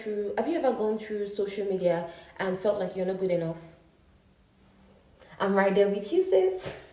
Have you ever gone through social media and felt like you're not good enough? I'm right there with you, sis.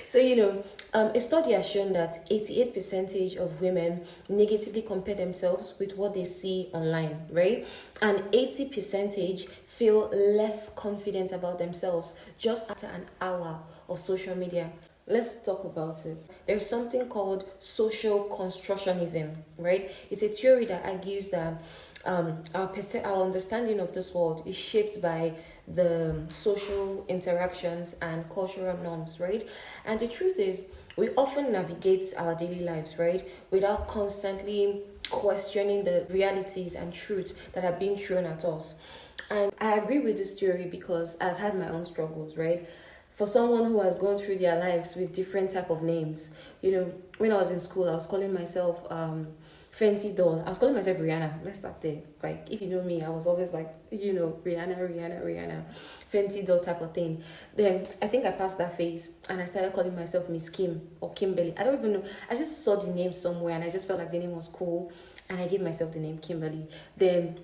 So, a study has shown that 88% of women negatively compare themselves with what they see online, right? And 80% feel less confident about themselves just after an hour of social media. Let's talk about it. There's something called social constructionism, right? It's a theory that argues that our understanding of this world is shaped by the social interactions and cultural norms, right? And the truth is, we often navigate our daily lives, right, without constantly questioning the realities and truths that are being thrown at us. And I agree with this theory because I've had my own struggles, right? For someone who has gone through their lives with different type of names, when I was in school, I was calling myself Fenty Doll. I was calling myself Rihanna. Let's start there. Like, if you know me, I was always like, Rihanna, Fenty Doll type of thing. Then I think I passed that phase and I started calling myself Miss Kim or Kimberly. I don't even know. I just saw the name somewhere and I just felt like the name was cool and I gave myself the name Kimberly. Then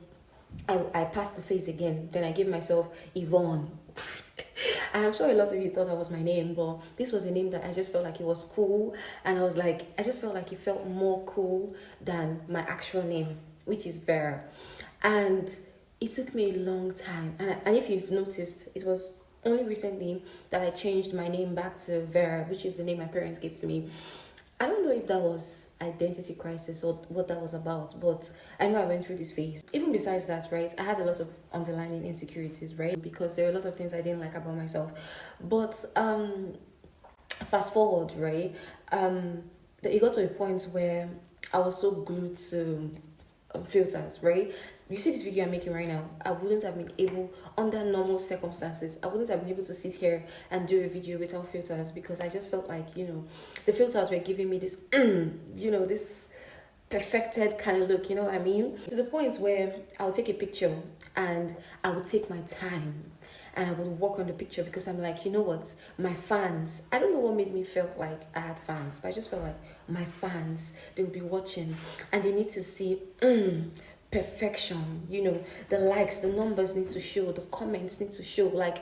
I passed the phase again. Then I gave myself Yvonne. And I'm sure a lot of you thought that was my name, but this was a name that I just felt like it was cool. And I just felt like it felt more cool than my actual name, which is Vera. And it took me a long time. And if you've noticed, it was only recently that I changed my name back to Vera, which is the name my parents gave to me. I don't know if that was identity crisis or what that was about, but I know I went through this phase. Even besides that, right, I had a lot of underlying insecurities, right, because there were a lot of things I didn't like about myself. But fast forward, right, it got to a point where I was so glued to filters, right? You see this video I'm making right now, I wouldn't have been able, under normal circumstances, I wouldn't have been able to sit here and do a video without filters because I just felt like, the filters were giving me this, this perfected kind of look, you know what I mean? To the point where I would take a picture and I would take my time and I would work on the picture because I'm like, you know what, my fans, I don't know what made me feel like I had fans, but I just felt like my fans, they will be watching and they need to see perfection, the likes, the numbers need to show, the comments need to show. Like,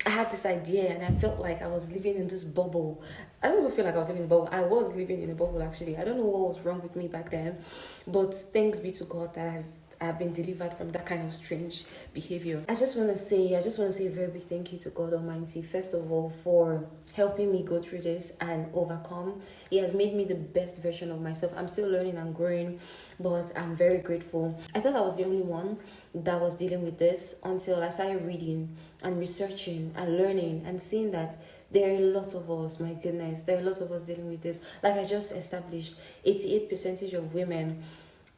I had this idea and I felt like I was living in this bubble. I don't even feel like I was living in a bubble. I was living in a bubble, actually. I don't know what was wrong with me back then, but thanks be to God that I've been delivered from that kind of strange behavior. I just want to say a very big thank you to God Almighty, first of all, for helping me go through this and overcome. He has made me the best version of myself. I'm still learning and growing, but I'm very grateful. I thought I was the only one that was dealing with this until I started reading and researching and learning and seeing that there are a lot of us, my goodness, there are a lot of us dealing with this. Like I just established, 88% of women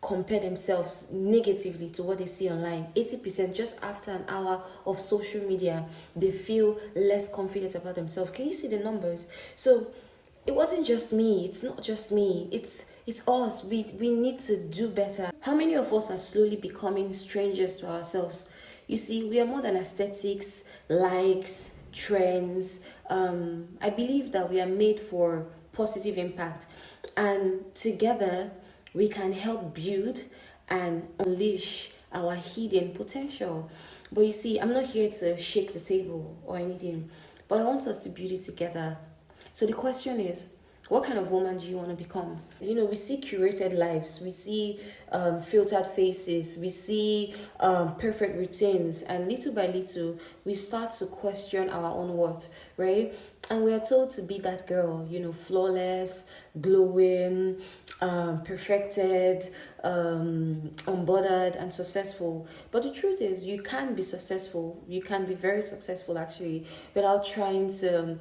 compare themselves negatively to what they see online. 80% just after an hour of social media, they feel less confident about themselves. Can you see the numbers? So it wasn't just me, it's not just me, it's us. We need to do better. How many of us are slowly becoming strangers to ourselves? You see, we are more than aesthetics, likes, trends. I believe that we are made for positive impact, and together we can help build and unleash our hidden potential. But you see, I'm not here to shake the table or anything, but I want us to build it together. So the question is, what kind of woman do you want to become? We see curated lives, we see filtered faces, we see perfect routines, and little by little, we start to question our own worth, right? And we are told to be that girl, flawless, glowing, perfected, unbothered, and successful. But the truth is, you can be successful, you can be very successful actually, without trying to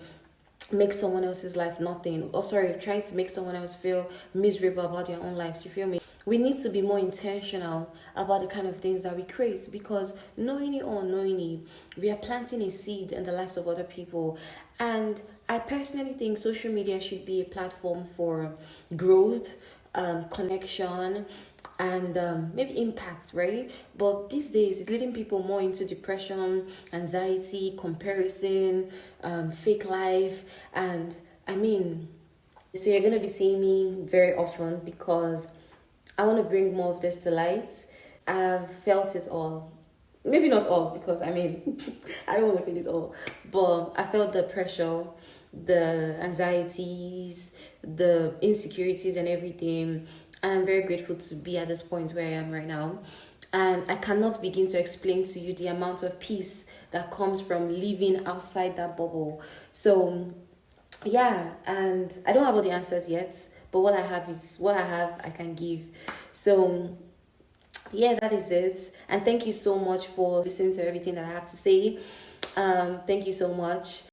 make someone else's life nothing, or sorry, trying to make someone else feel miserable about their own lives. You feel me? We need to be more intentional about the kind of things that we create, because knowingly or unknowingly, we are planting a seed in the lives of other people. And I personally think social media should be a platform for growth, connection, and maybe impact, right? But these days it's leading people more into depression, anxiety, comparison, fake life. And I mean, so you're gonna be seeing me very often because I want to bring more of this to light. I've felt it all. Maybe not all, because I mean, I don't want to feel it all. But I felt the pressure, the anxieties, the insecurities, and everything. And I'm very grateful to be at this point where I am right now. And I cannot begin to explain to you the amount of peace that comes from living outside that bubble. So, yeah, and I don't have all the answers yet, but what I have is what I have, I can give. So, yeah, that is it. And thank you so much for listening to everything that I have to say. Thank you so much.